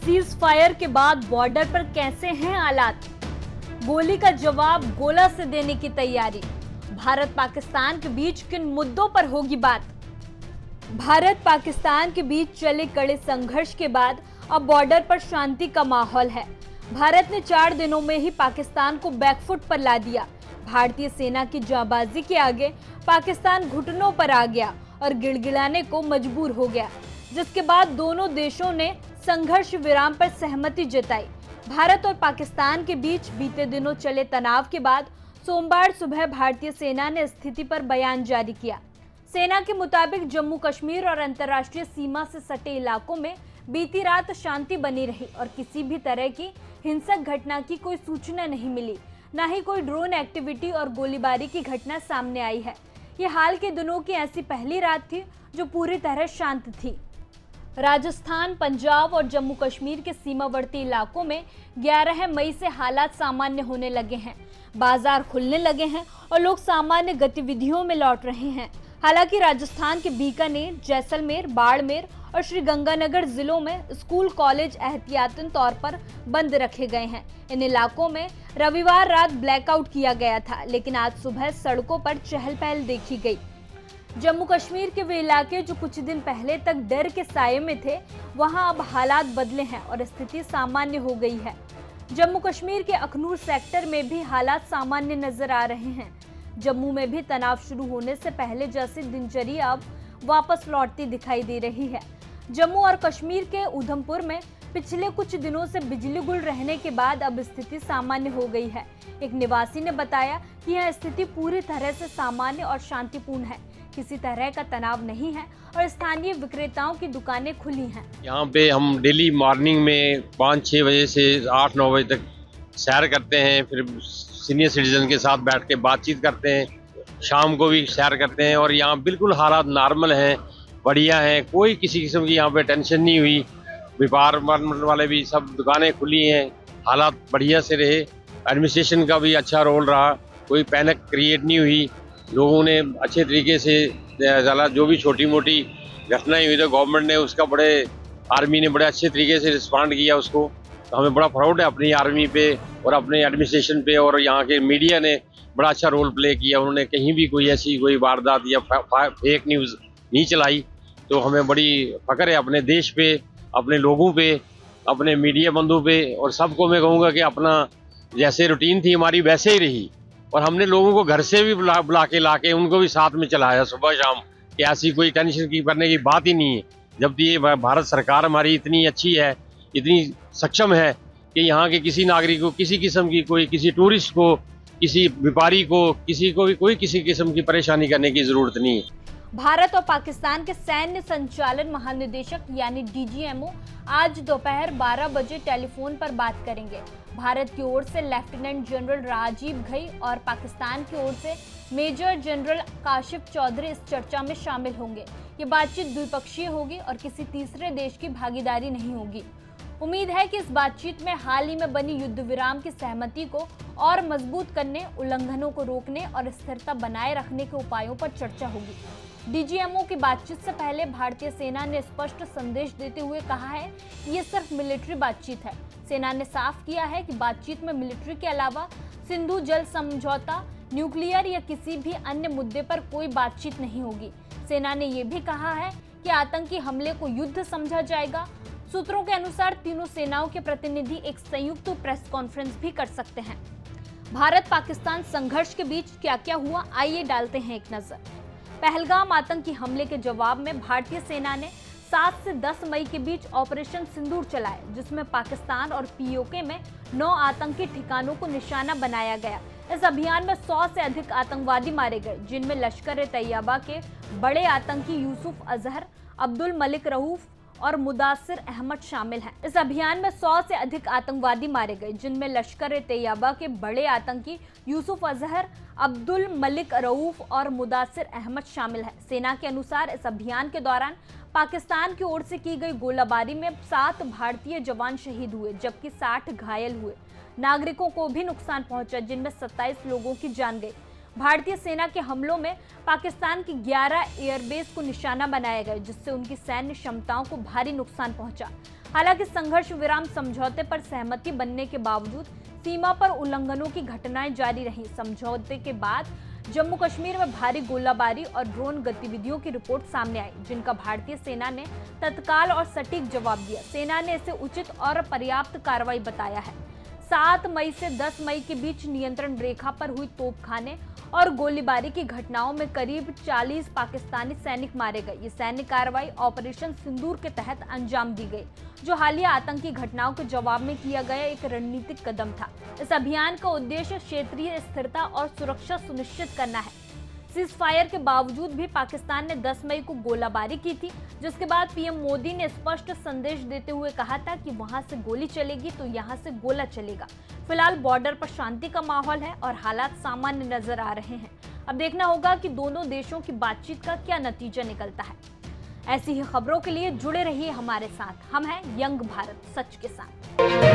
Cease fire के बाद border पर कैसे हैं हालात? गोली का जवाब गोला से देने की तैयारी। भारत पाकिस्तान के बीच किन मुद्दों पर होगी बात? भारत पाकिस्तान के बीच चले कड़े संघर्ष के बाद अब बॉर्डर पर शांति का माहौल है। भारत ने 4 दिनों में ही पाकिस्तान को बैकफुट पर ला दिया। भारतीय सेना की जांबाजी के आगे पाकिस्तान घुटनों पर आ गया और गिड़गिड़ाने को मजबूर हो गया, जिसके बाद दोनों देशों ने संघर्ष विराम पर सहमति जताई। भारत और पाकिस्तान के बीच बीते दिनों चले तनाव के बाद सोमवार सुबह भारतीय सेना ने स्थिति पर बयान जारी किया। सेना के मुताबिक जम्मू कश्मीर और अंतर्राष्ट्रीय सीमा से सटे इलाकों में बीती रात शांति बनी रही और किसी भी तरह की हिंसक घटना की कोई सूचना नहीं मिली। न ही कोई ड्रोन एक्टिविटी और गोलीबारी की घटना सामने आई है। ये हाल के दिनों की ऐसी पहली रात थी जो पूरी तरह शांत थी। राजस्थान, पंजाब और जम्मू कश्मीर के सीमावर्ती इलाकों में 11 मई से हालात सामान्य होने लगे हैं। बाजार खुलने लगे हैं और लोग सामान्य गतिविधियों में लौट रहे हैं। हालांकि राजस्थान के बीकानेर, जैसलमेर, बाड़मेर और श्रीगंगानगर जिलों में स्कूल, कॉलेज एहतियातन तौर पर बंद रखे गए हैं। इन इलाकों में रविवार रात ब्लैकआउट किया गया था, लेकिन आज सुबह सड़कों पर चहल पहल देखी गई। जम्मू कश्मीर के वे इलाके जो कुछ दिन पहले तक डर के साये में थे, वहां अब हालात बदले हैं और स्थिति सामान्य हो गई है। जम्मू कश्मीर के अखनूर सेक्टर में भी हालात सामान्य नजर आ रहे हैं। जम्मू में भी तनाव शुरू होने से पहले जैसी दिनचर्या अब वापस लौटती दिखाई दे रही है। जम्मू और कश्मीर के उधमपुर में पिछले कुछ दिनों से बिजली गुल रहने के बाद अब स्थिति सामान्य हो गई है। एक निवासी ने बताया कि यह स्थिति पूरी तरह से सामान्य और शांतिपूर्ण है। किसी तरह का तनाव नहीं है और स्थानीय विक्रेताओं की दुकानें खुली हैं। यहाँ पे हम डेली मॉर्निंग में 5-6 बजे से 8-9 बजे तक सैर करते हैं, फिर सीनियर सिटीजन के साथ बैठ के बातचीत करते हैं, शाम को भी सैर करते हैं और यहाँ बिल्कुल हालात नॉर्मल हैं, बढ़िया हैं। कोई किसी किस्म की यहाँ पे टेंशन नहीं हुई। व्यापार वाले भी सब दुकानें खुली हैं, हालात बढ़िया से रहे। एडमिनिस्ट्रेशन का भी अच्छा रोल रहा, कोई पैनिक क्रिएट नहीं हुई। लोगों ने अच्छे तरीके से जो भी छोटी मोटी घटनाएं हुई तो गवर्नमेंट ने उसका आर्मी ने बड़े अच्छे तरीके से रिस्पॉन्ड किया उसको। तो हमें बड़ा प्राउड है अपनी आर्मी पे और अपने एडमिनिस्ट्रेशन पे, और यहाँ के मीडिया ने बड़ा अच्छा रोल प्ले किया। उन्होंने कहीं भी कोई वारदात या फेक न्यूज़ नहीं चलाई। तो हमें बड़ी फख्र है अपने देश पे, अपने लोगों पे, अपने मीडिया बंधु पे, और सबको मैं कहूँगा कि अपना जैसे रूटीन थी हमारी वैसे ही रही। और हमने लोगों को घर से भी बुला के लाके उनको भी साथ में चलाया सुबह शाम, कि ऐसी कोई टेंशन की करने की बात ही नहीं है। जब ये भारत सरकार हमारी इतनी अच्छी है, इतनी सक्षम है कि यहाँ के किसी नागरिक को, किसी किस्म की किसी टूरिस्ट को, किसी व्यापारी को, किसी को भी कोई किसी किस्म की परेशानी करने की जरूरत नहीं है। भारत और पाकिस्तान के सैन्य संचालन महानिदेशक यानी डीजीएमओ आज दोपहर 12 बजे टेलीफोन पर बात करेंगे। भारत की ओर से लेफ्टिनेंट जनरल राजीव घई और पाकिस्तान की ओर से मेजर जनरल काशिफ चौधरी इस चर्चा में शामिल होंगे। ये बातचीत द्विपक्षीय होगी और किसी तीसरे देश की भागीदारी नहीं होगी। उम्मीद है कि इस बातचीत में हाल ही में बनी युद्ध विराम की सहमति को और मजबूत करने, उल्लंघनों को रोकने और स्थिरता बनाए रखने के उपायों पर चर्चा होगी। डीजीएमओ की बातचीत से पहले भारतीय सेना ने स्पष्ट संदेश देते हुए कहा है कि ये सिर्फ मिलिट्री बातचीत है। सेना ने साफ किया है कि बातचीत में मिलिट्री के अलावा सिंधु जल समझौता, न्यूक्लियर या किसी भी अन्य मुद्दे पर कोई बातचीत नहीं होगी। सेना ने यह भी कहा है कि आतंकी हमले को युद्ध समझा जाएगा। सूत्रों के अनुसार तीनों सेनाओं के प्रतिनिधि एक संयुक्त प्रेस कॉन्फ्रेंस भी कर सकते हैं। भारत पाकिस्तान संघर्ष के बीच क्या क्या हुआ, आइए डालते हैं एक नजर। पहलगाम आतंकी हमले के जवाब में भारतीय सेना ने 7 से 10 मई के बीच ऑपरेशन सिंदूर चलाए, जिसमें पाकिस्तान और पीओके में 9 आतंकी ठिकानों को निशाना बनाया गया। इस अभियान में 100 से अधिक आतंकवादी मारे गए, जिनमें लश्कर-ए-तैयबा के बड़े आतंकी यूसुफ अजहर, अब्दुल मलिक रऊफ और मुदासिर अहमद शामिल हैं। इस अभियान में 100 से अधिक आतंकवादी मारे गए, जिनमें लश्कर-ए-तैयबा के बड़े आतंकी यूसुफ अजहर, अब्दुल मलिक रऊफ और मुदासिर अहमद शामिल हैं। सेना के अनुसार इस अभियान के दौरान पाकिस्तान की ओर से की गई गोलाबारी में 7 भारतीय जवान शहीद हुए, जबकि 60 घायल हुए। नागरिकों को भी नुकसान पहुंचा, जिनमें 27 लोगों की जान गई। भारतीय सेना के हमलों में पाकिस्तान की 11 एयरबेस को निशाना बनाया गया, जिससे उनकी सैन्य क्षमताओं को भारी नुकसान पहुंचा। हालांकि संघर्ष विराम समझौते पर सहमति बनने के बावजूद सीमा पर उल्लंघनों की घटनाएं जारी रहीं। समझौते के बाद जम्मू कश्मीर में भारी गोलाबारी और ड्रोन गतिविधियों की रिपोर्ट सामने आई, जिनका भारतीय सेना ने तत्काल और सटीक जवाब दिया। सेना ने इसे उचित और पर्याप्त कार्रवाई बताया है। 7 मई से 10 मई के बीच नियंत्रण रेखा पर हुई तोपखाने और गोलीबारी की घटनाओं में करीब 40 पाकिस्तानी सैनिक मारे गए। ये सैन्य कार्रवाई ऑपरेशन सिंदूर के तहत अंजाम दी गई, जो हालिया आतंकी घटनाओं के जवाब में किया गया एक रणनीतिक कदम था। इस अभियान का उद्देश्य क्षेत्रीय स्थिरता और सुरक्षा सुनिश्चित करना है। सीज फायर के बावजूद भी पाकिस्तान ने 10 मई को गोलाबारी की थी, जिसके बाद पीएम मोदी ने स्पष्ट संदेश देते हुए कहा था कि वहां से गोली चलेगी तो यहां से गोला चलेगा। फिलहाल बॉर्डर पर शांति का माहौल है और हालात सामान्य नजर आ रहे हैं। अब देखना होगा कि दोनों देशों की बातचीत का क्या नतीजा निकलता है। ऐसी ही खबरों के लिए जुड़े रहिए हमारे साथ। हम हैं यंग भारत, सच के साथ।